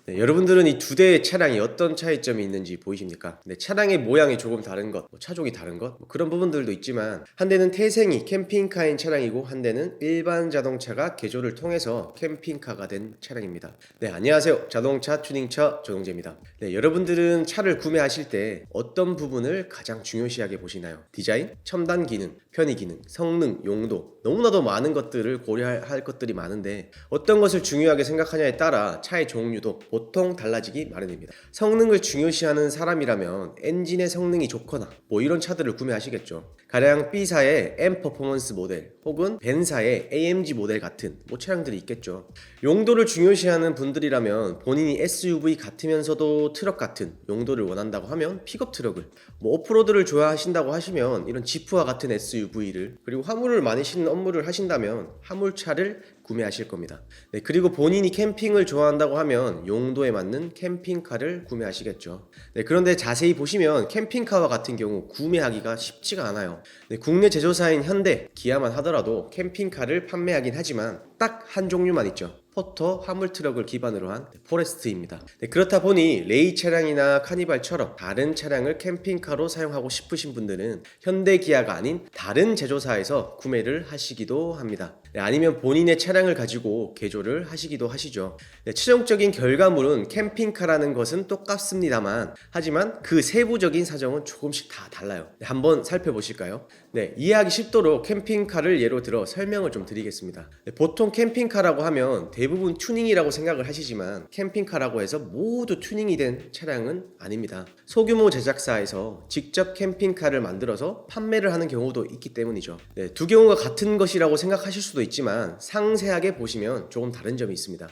네, 여러분들은 이 두 대의 차량이 어떤 차이점이 있는지 보이십니까? 네, 차량의 모양이 조금 다른 것, 차종이 다른 것, 그런 부분들도 있지만 한 대는 태생이 캠핑카인 차량이고 한 대는 일반 자동차가 개조를 통해서 캠핑카가 된 차량입니다. 네, 안녕하세요. 자동차 튜닝차 조동재입니다. 네, 여러분들은 차를 구매하실 때 어떤 부분을 가장 중요시하게 보시나요? 디자인, 첨단 기능, 편의 기능, 성능, 용도, 너무나도 많은 것들을 고려할 것들이 많은데 어떤 것을 중요하게 생각하냐에 따라 차의 종류도 보통 달라지기 마련입니다. 성능을 중요시하는 사람이라면 엔진의 성능이 좋거나 이런 차들을 구매하시겠죠. 가령 B사의 M 퍼포먼스 모델 혹은 벤사의 AMG 모델 같은 차량들이 있겠죠. 용도를 중요시하는 분들이라면 본인이 SUV 같으면서도 트럭 같은 용도를 원한다고 하면 픽업 트럭을, 오프로드를 좋아하신다고 하시면 이런 지프와 같은 SUV를, 그리고 화물을 많이 싣는 업무를 하신다면 화물차를 구매하실 겁니다. 네, 그리고 본인이 캠핑을 좋아한다고 하면 용도에 맞는 캠핑카를 구매하시겠죠. 네, 그런데 자세히 보시면 캠핑카와 같은 경우 구매하기가 쉽지가 않아요. 네, 국내 제조사인 현대, 기아만 하더라도 캠핑카를 판매하긴 하지만 딱 한 종류만 있죠. 포터 화물 트럭을 기반으로 한 포레스트입니다. 네, 그렇다 보니 레이 차량이나 카니발처럼 다른 차량을 캠핑카로 사용하고 싶으신 분들은 현대 기아가 아닌 다른 제조사에서 구매를 하시기도 합니다. 네, 아니면 본인의 차량을 가지고 개조를 하시기도 하시죠. 네, 최종적인 결과물은 캠핑카라는 것은 똑같습니다만 하지만 그 세부적인 사정은 조금씩 다 달라요. 네, 한번 살펴보실까요? 네, 이해하기 쉽도록 캠핑카를 예로 들어 설명을 좀 드리겠습니다. 네, 보통 캠핑카라고 하면 대부분 튜닝이라고 생각을 하시지만 캠핑카라고 해서 모두 튜닝이 된 차량은 아닙니다. 소규모 제작사에서 직접 캠핑카를 만들어서 판매를 하는 경우도 있기 때문이죠. 네, 두 경우가 같은 것이라고 생각하실 수도 있지만 상세하게 보시면 조금 다른 점이 있습니다.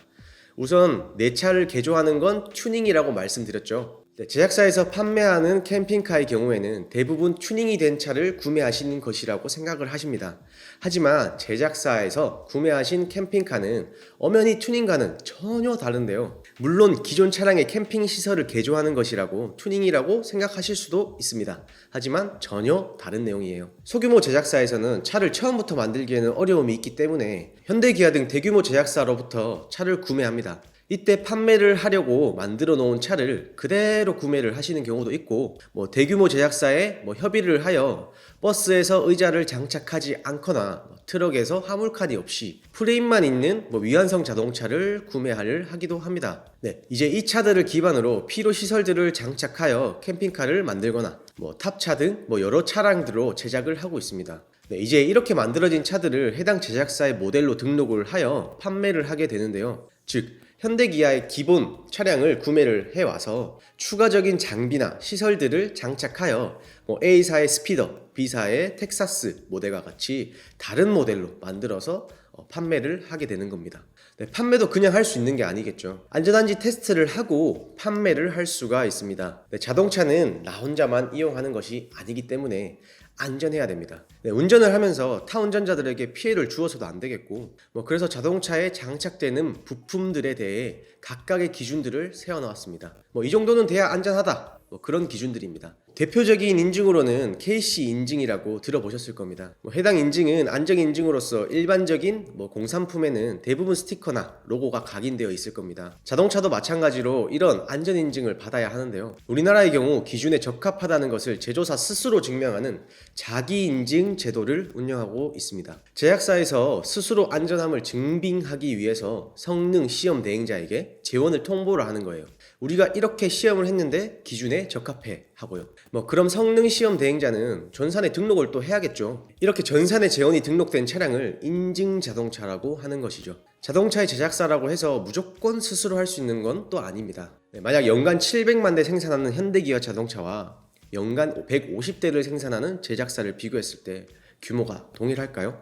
우선 내 차를 개조하는 건 튜닝이라고 말씀드렸죠. 네, 제작사에서 판매하는 캠핑카의 경우에는 대부분 튜닝이 된 차를 구매하시는 것이라고 생각을 하십니다. 하지만 제작사에서 구매하신 캠핑카는 엄연히 튜닝과는 전혀 다른데요. 물론 기존 차량의 캠핑 시설을 개조하는 것이라고 튜닝이라고 생각하실 수도 있습니다. 하지만 전혀 다른 내용이에요. 소규모 제작사에서는 차를 처음부터 만들기에는 어려움이 있기 때문에 현대기아 등 대규모 제작사로부터 차를 구매합니다. 이때 판매를 하려고 만들어 놓은 차를 그대로 구매를 하시는 경우도 있고, 대규모 제작사에 협의를 하여 버스에서 의자를 장착하지 않거나 트럭에서 화물칸이 없이 프레임만 있는 위안성 자동차를 구매를 하기도 합니다. 네, 이제 이 차들을 기반으로 필요 시설들을 장착하여 캠핑카를 만들거나 탑차 등 여러 차량들로 제작을 하고 있습니다. 네, 이제 이렇게 만들어진 차들을 해당 제작사의 모델로 등록을 하여 판매를 하게 되는데요. 즉 현대기아의 기본 차량을 구매를 해와서 추가적인 장비나 시설들을 장착하여 A사의 스피더, B사의 텍사스 모델과 같이 다른 모델로 만들어서 판매를 하게 되는 겁니다. 네, 판매도 그냥 할 수 있는 게 아니겠죠. 안전한지 테스트를 하고 판매를 할 수가 있습니다. 네, 자동차는 나 혼자만 이용하는 것이 아니기 때문에 안전해야 됩니다. 네, 운전을 하면서 타 운전자들에게 피해를 주어서도 안 되겠고, 그래서 자동차에 장착되는 부품들에 대해 각각의 기준들을 세워놓았습니다. 이 정도는 돼야 안전하다, 그런 기준들입니다. 대표적인 인증으로는 KC 인증이라고 들어보셨을 겁니다. 해당 인증은 안전 인증으로서 일반적인 공산품에는 대부분 스티커나 로고가 각인되어 있을 겁니다. 자동차도 마찬가지로 이런 안전 인증을 받아야 하는데요. 우리나라의 경우 기준에 적합하다는 것을 제조사 스스로 증명하는 자기 인증 제도를 운영하고 있습니다. 제작사에서 스스로 안전함을 증빙하기 위해서 성능 시험 대행자에게 재원을 통보를 하는 거예요. 우리가 이렇게 시험을 했는데 기준에 적합해 하고요. 그럼 성능 시험 대행자는 전산에 등록을 또 해야겠죠. 이렇게 전산에 재원이 등록된 차량을 인증 자동차라고 하는 것이죠. 자동차의 제작사라고 해서 무조건 스스로 할 수 있는 건 또 아닙니다. 만약 연간 700만 대 생산하는 현대기아 자동차와 연간 150대를 생산하는 제작사를 비교했을 때 규모가 동일할까요?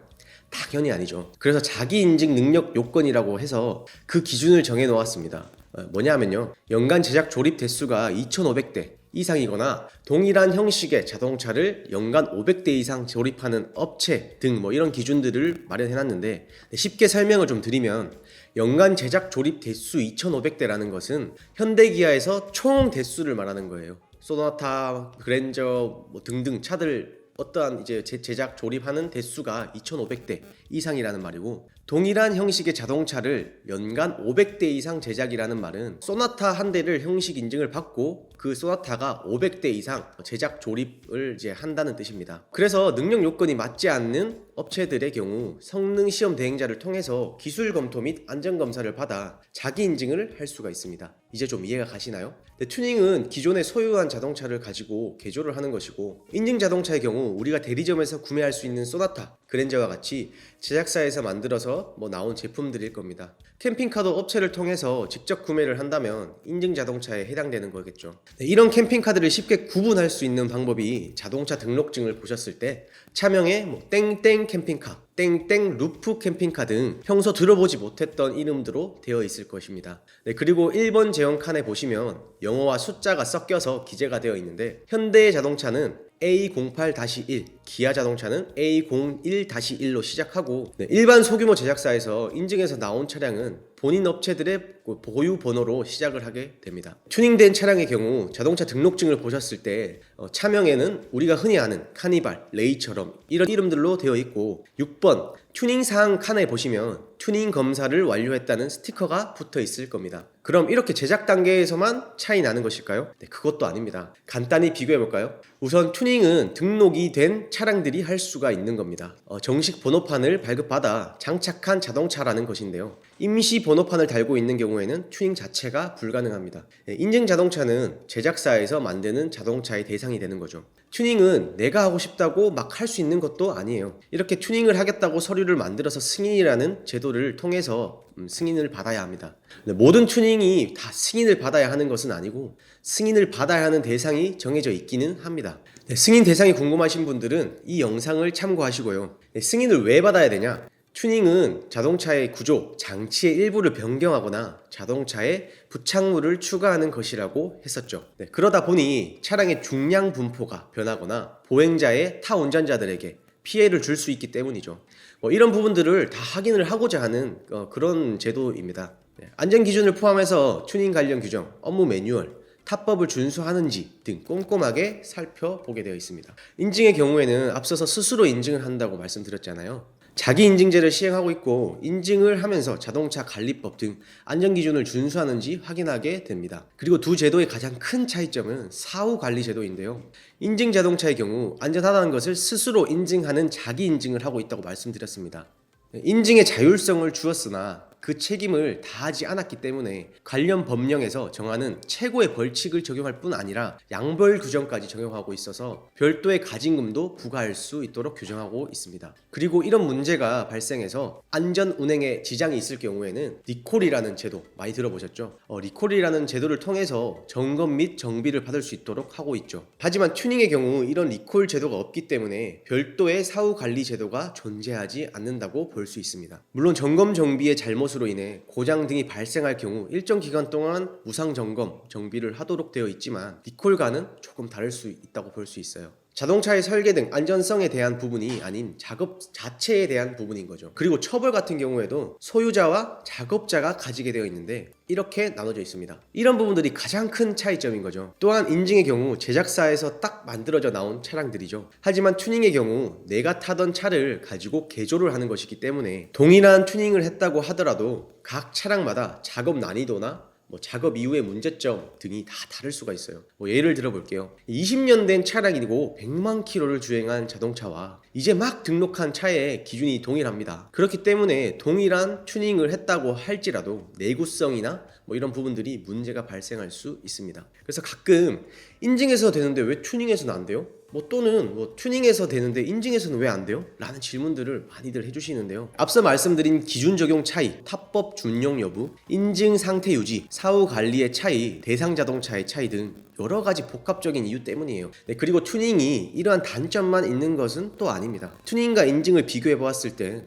당연히 아니죠. 그래서 자기 인증 능력 요건이라고 해서 그 기준을 정해 놓았습니다. 뭐냐면요, 연간 제작 조립 대수가 2,500대 이상이거나 동일한 형식의 자동차를 연간 500대 이상 조립하는 업체 등 이런 기준들을 마련해 놨는데, 쉽게 설명을 좀 드리면 연간 제작 조립 대수 2,500대라는 것은 현대기아에서 총 대수를 말하는 거예요. 소나타, 그랜저 등등 차들 어떠한 이제 제작 조립하는 대수가 2,500대 이상이라는 말이고, 동일한 형식의 자동차를 연간 500대 이상 제작이라는 말은 소나타 한 대를 형식 인증을 받고 그 소나타가 500대 이상 제작 조립을 이제 한다는 뜻입니다. 그래서 능력 요건이 맞지 않는 업체들의 경우 성능 시험 대행자를 통해서 기술 검토 및 안전 검사를 받아 자기 인증을 할 수가 있습니다. 이제 좀 이해가 가시나요? 튜닝은 기존에 소유한 자동차를 가지고 개조를 하는 것이고, 인증 자동차의 경우 우리가 대리점에서 구매할 수 있는 소나타, 그랜저와 같이 제작사에서 만들어서 나온 제품들일 겁니다. 캠핑카도 업체를 통해서 직접 구매를 한다면 인증 자동차에 해당되는 거겠죠. 이런 캠핑카들을 쉽게 구분할 수 있는 방법이 자동차 등록증을 보셨을 때 차명에 땡땡 캠핑카, 땡땡 루프 캠핑카 등 평소 들어보지 못했던 이름들로 되어 있을 것입니다. 그리고 1번 제형 칸에 보시면 영어와 숫자가 섞여서 기재가 되어 있는데, 현대의 자동차는 A08-1, 기아 자동차는 A01-1로 시작하고, 일반 소규모 제작사에서 인증해서 나온 차량은 본인 업체들의 보유 번호로 시작을 하게 됩니다. 튜닝된 차량의 경우 자동차 등록증을 보셨을 때 차명에는 우리가 흔히 아는 카니발, 레이처럼 이런 이름들로 되어 있고, 6번 튜닝 사항 칸에 보시면 튜닝 검사를 완료했다는 스티커가 붙어 있을 겁니다. 그럼 이렇게 제작 단계에서만 차이 나는 것일까요? 그것도 아닙니다. 간단히 비교해 볼까요? 우선 튜닝은 등록이 된 차량들이 할 수가 있는 겁니다. 정식 번호판을 발급받아 장착한 자동차라는 것인데요. 임시 번호판을 달고 있는 경우에는 튜닝 자체가 불가능합니다. 인증 자동차는 제작사에서 만드는 자동차의 대상이 되는 거죠. 튜닝은 내가 하고 싶다고 막 할 수 있는 것도 아니에요. 이렇게 튜닝을 하겠다고 서류를 만들어서 승인이라는 제도를 통해서 승인을 받아야 합니다. 모든 튜닝이 다 승인을 받아야 하는 것은 아니고, 승인을 받아야 하는 대상이 정해져 있기는 합니다. 승인 대상이 궁금하신 분들은 이 영상을 참고하시고요. 승인을 왜 받아야 되냐? 튜닝은 자동차의 구조, 장치의 일부를 변경하거나 자동차에 부착물을 추가하는 것이라고 했었죠. 그러다 보니 차량의 중량 분포가 변하거나 보행자의 타 운전자들에게 피해를 줄 수 있기 때문이죠. 이런 부분들을 다 확인을 하고자 하는 그런 제도입니다. 안전 기준을 포함해서 튜닝 관련 규정, 업무 매뉴얼, 타법을 준수하는지 등 꼼꼼하게 살펴보게 되어 있습니다. 인증의 경우에는 앞서서 스스로 인증을 한다고 말씀드렸잖아요. 자기 인증제를 시행하고 있고, 인증을 하면서 자동차 관리법 등 안전기준을 준수하는지 확인하게 됩니다. 그리고 두 제도의 가장 큰 차이점은 사후 관리 제도인데요. 인증 자동차의 경우 안전하다는 것을 스스로 인증하는 자기 인증을 하고 있다고 말씀드렸습니다. 인증의 자율성을 주었으나 그 책임을 다하지 않았기 때문에 관련 법령에서 정하는 최고의 벌칙을 적용할 뿐 아니라 양벌 규정까지 적용하고 있어서 별도의 가징금도 부과할 수 있도록 규정하고 있습니다. 그리고 이런 문제가 발생해서 안전 운행에 지장이 있을 경우에는 리콜이라는 제도 많이 들어보셨죠? 리콜이라는 제도를 통해서 점검 및 정비를 받을 수 있도록 하고 있죠. 하지만 튜닝의 경우 이런 리콜 제도가 없기 때문에 별도의 사후 관리 제도가 존재하지 않는다고 볼 수 있습니다. 물론 점검 정비의 잘못으로 인해 고장 등이 발생할 경우 일정 기간 동안 무상 점검, 정비를 하도록 되어 있지만 리콜과는 조금 다를 수 있다고 볼 수 있어요. 자동차의 설계 등 안전성에 대한 부분이 아닌 작업 자체에 대한 부분인 거죠. 그리고 처벌 같은 경우에도 소유자와 작업자가 가지게 되어 있는데 이렇게 나눠져 있습니다. 이런 부분들이 가장 큰 차이점인 거죠. 또한 인증의 경우 제작사에서 딱 만들어져 나온 차량들이죠. 하지만 튜닝의 경우 내가 타던 차를 가지고 개조를 하는 것이기 때문에 동일한 튜닝을 했다고 하더라도 각 차량마다 작업 난이도나 작업 이후의 문제점 등이 다 다를 수가 있어요. 예를 들어 볼게요. 20년 된 차량이고 100만 킬로를 주행한 자동차와 이제 막 등록한 차의 기준이 동일합니다. 그렇기 때문에 동일한 튜닝을 했다고 할지라도 내구성이나 이런 부분들이 문제가 발생할 수 있습니다. 그래서 가끔 인증해서 되는데 왜 튜닝해서는 안 돼요? 또는 튜닝해서 되는데 인증해서는 왜 안 돼요? 라는 질문들을 많이들 해주시는데요. 앞서 말씀드린 기준 적용 차이, 타법 준용 여부, 인증 상태 유지, 사후 관리의 차이, 대상 자동차의 차이 등 여러 가지 복합적인 이유 때문이에요. 그리고 튜닝이 이러한 단점만 있는 것은 또 아닙니다. 튜닝과 인증을 비교해 보았을 때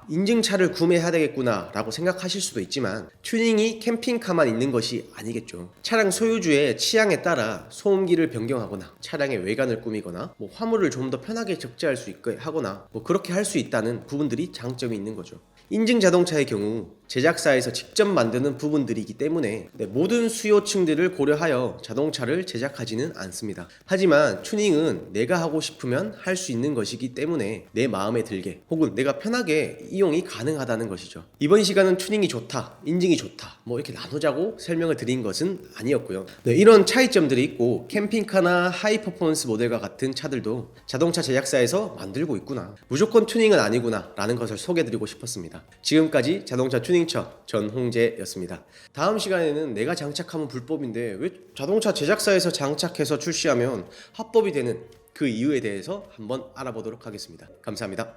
인증차를 구매해야 되겠구나 라고 생각하실 수도 있지만, 튜닝이 캠핑카만 있는 것이 아니겠죠. 차량 소유주의 취향에 따라 소음기를 변경하거나 차량의 외관을 꾸미거나 화물을 좀 더 편하게 적재할 수 있게 하거나 그렇게 할 수 있다는 부분들이 장점이 있는 거죠. 인증 자동차의 경우 제작사에서 직접 만드는 부분들이기 때문에 모든 수요층들을 고려하여 자동차를 제작하지는 않습니다. 하지만 튜닝은 내가 하고 싶으면 할 수 있는 것이기 때문에 내 마음에 들게 혹은 내가 편하게 이용이 가능하다는 것이죠. 이번 시간은 튜닝이 좋다, 인증이 좋다 뭐 이렇게 나누자고 설명을 드린 것은 아니었고요. 이런 차이점들이 있고 캠핑카나 하이 퍼포먼스 모델과 같은 차들도 자동차 제작사에서 만들고 있구나, 무조건 튜닝은 아니구나 라는 것을 소개해드리고 싶었습니다. 지금까지 자동차 튜닝처 전홍재였습니다. 다음 시간에는 내가 장착하면 불법인데 왜 자동차 제작사에서 장착해서 출시하면 합법이 되는 그 이유에 대해서 한번 알아보도록 하겠습니다. 감사합니다.